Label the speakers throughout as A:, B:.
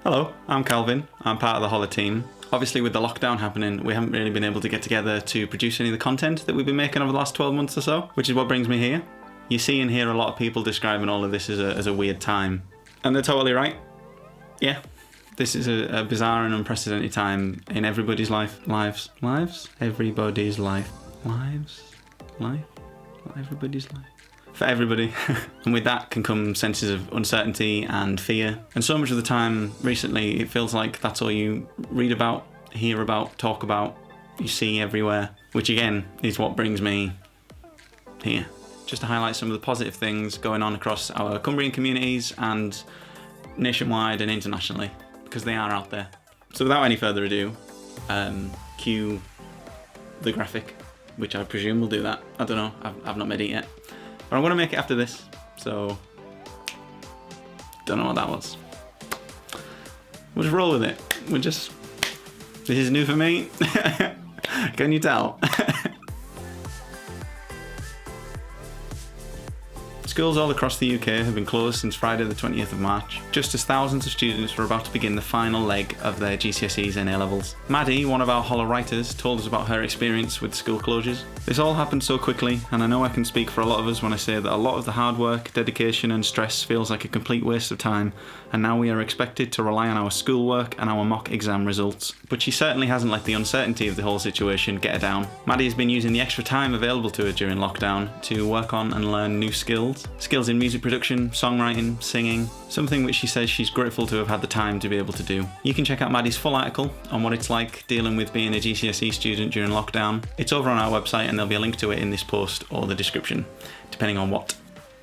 A: Hello, I'm Calvin. I'm part of the Hollr team. Obviously with the lockdown happening, we haven't really been able to get together to produce any of the content that we've been making over the last 12 months or so, which is what brings me here. You see and hear a lot of people describing all of this as a weird time. And they're totally right. Yeah, this is a bizarre and unprecedented time in everybody's lives? Everybody's life. Everybody's life. For everybody. And with that can come senses of uncertainty and fear. And so much of the time recently, it feels like that's all you read about, hear about, talk about, you see everywhere, which again is what brings me here. Just to highlight some of the positive things going on across our Cumbrian communities and nationwide and internationally, because they are out there. So without any further ado, cue the graphic, which I presume will do that. I don't know, I've not made it yet. But I'm going to make it after this, so don't know what that was. We'll just roll with it. This is new for me. Can you tell? Schools all across the UK have been closed since Friday the 20th of March, just as thousands of students were about to begin the final leg of their GCSEs and A-levels. Maddie, one of our Hollr writers, told us about her experience with school closures. This all happened so quickly, and I know I can speak for a lot of us when I say that a lot of the hard work, dedication and stress feels like a complete waste of time, and now we are expected to rely on our schoolwork and our mock exam results. But she certainly hasn't let the uncertainty of the whole situation get her down. Maddie has been using the extra time available to her during lockdown to work on and learn new skills in music production, songwriting, singing, something which she says she's grateful to have had the time to be able to do. You can check out Maddie's full article on what it's like dealing with being a GCSE student during lockdown. It's over on our website and there'll be a link to it in this post or the description, depending on what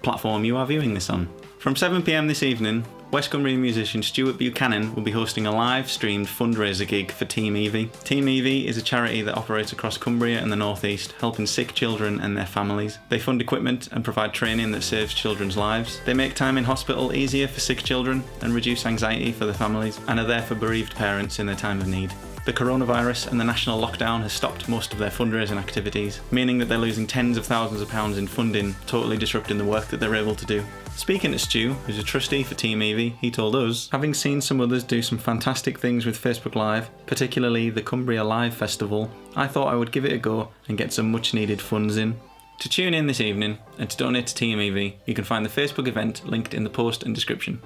A: platform you are viewing this on. From 7 PM this evening, West Cumbrian musician Stuart Buchanan will be hosting a live streamed fundraiser gig for Team Evie. Team Evie is a charity that operates across Cumbria and the North East, helping sick children and their families. They fund equipment and provide training that saves children's lives. They make time in hospital easier for sick children and reduce anxiety for their families, and are there for bereaved parents in their time of need. The coronavirus and the national lockdown has stopped most of their fundraising activities, meaning that they're losing tens of thousands of pounds in funding, totally disrupting the work that they're able to do. Speaking to Stu, who's a trustee for Team Evie, he told us, having seen some others do some fantastic things with Facebook Live, particularly the Cumbria Live Festival, I thought I would give it a go and get some much needed funds in. To tune in this evening and to donate to Team Evie, you can find the Facebook event linked in the post and description.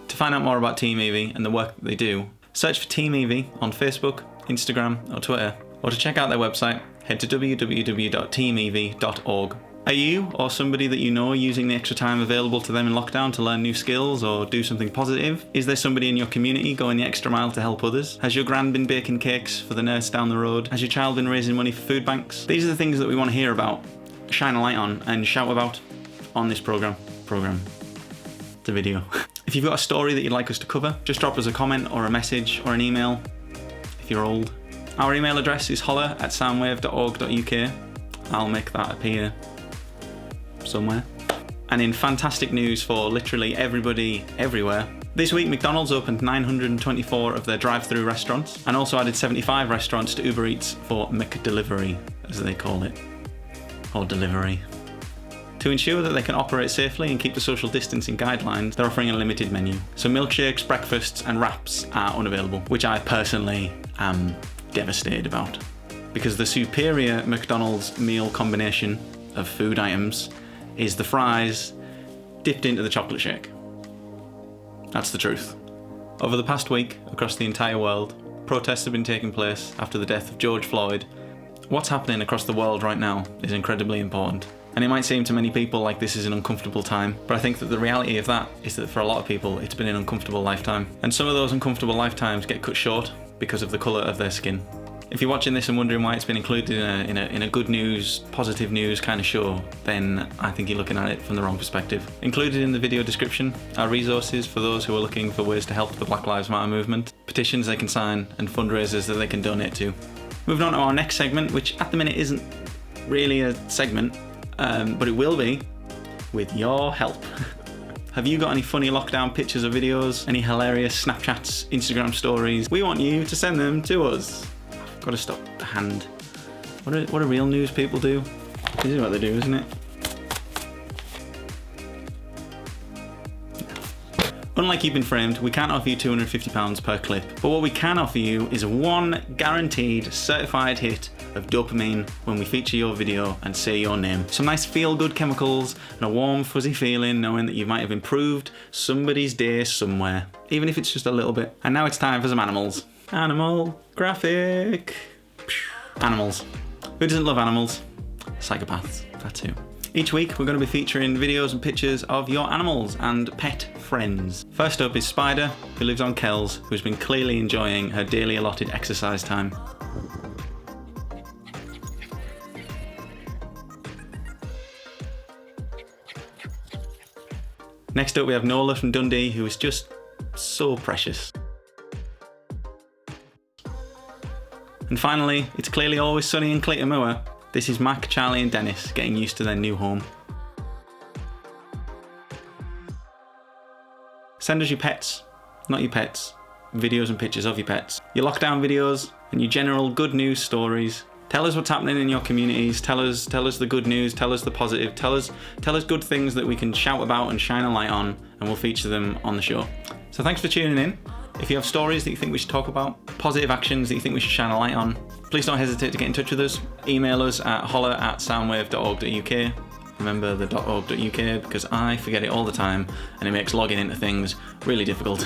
A: To find out more about Team Evie and the work that they do, search for Team Evie on Facebook, Instagram or Twitter, or to check out their website, head to www.teamevie.org. Are you or somebody that you know using the extra time available to them in lockdown to learn new skills or do something positive? Is there somebody in your community going the extra mile to help others? Has your gran been baking cakes for the nurse down the road? Has your child been raising money for food banks? These are the things that we want to hear about, shine a light on and shout about on this programme. The video. If you've got a story that you'd like us to cover, just drop us a comment or a message or an email if you're old. Our email address is hollr@soundwave.org.uk. I'll make that appear somewhere. And in fantastic news for literally everybody everywhere, this week McDonald's opened 924 of their drive-through restaurants and also added 75 restaurants to Uber Eats for McDelivery, as they call it, or delivery. To ensure that they can operate safely and keep the social distancing guidelines, they're offering a limited menu. So milkshakes, breakfasts and wraps are unavailable, which I personally am devastated about, because the superior McDonald's meal combination of food items is the fries dipped into the chocolate shake. That's the truth. Over the past week, across the entire world, protests have been taking place after the death of George Floyd. What's happening across the world right now is incredibly important. And it might seem to many people like this is an uncomfortable time, but I think that the reality of that is that for a lot of people, it's been an uncomfortable lifetime. And some of those uncomfortable lifetimes get cut short because of the colour of their skin. If you're watching this and wondering why it's been included in a good news, positive news kind of show, then I think you're looking at it from the wrong perspective. Included in the video description are resources for those who are looking for ways to help the Black Lives Matter movement, petitions they can sign, and fundraisers that they can donate to. Moving on to our next segment, which at the minute isn't really a segment, but it will be, with your help. Have you got any funny lockdown pictures or videos? Any hilarious Snapchats, Instagram stories? We want you to send them to us. I've got to stop the hand. What do real news people do? This is what they do, isn't it? Unlike You've Been Framed, we can't offer you £250 per clip, but what we can offer you is one guaranteed certified hit of dopamine when we feature your video and say your name. Some nice feel-good chemicals and a warm fuzzy feeling knowing that you might have improved somebody's day somewhere, even if it's just a little bit. And now it's time for some animals. Animal graphic. Animals. Who doesn't love animals? Psychopaths, that too. Each week we're going to be featuring videos and pictures of your animals and pet friends. First up is Spider, who lives on Kells, who's been clearly enjoying her daily allotted exercise time. Next up we have Nola from Dundee, who is just so precious. And finally, it's clearly always sunny in Clayton Moor. This is Mac, Charlie and Dennis getting used to their new home. Send us your pets, not your pets, videos and pictures of your pets. Your lockdown videos and your general good news stories. Tell us what's happening in your communities, tell us the good news, tell us the positive, tell us good things that we can shout about and shine a light on, and we'll feature them on the show. So thanks for tuning in. If you have stories that you think we should talk about, positive actions that you think we should shine a light on, please don't hesitate to get in touch with us. Email us at hollr@soundwave.org.uk. Remember the .org.uk because I forget it all the time and it makes logging into things really difficult.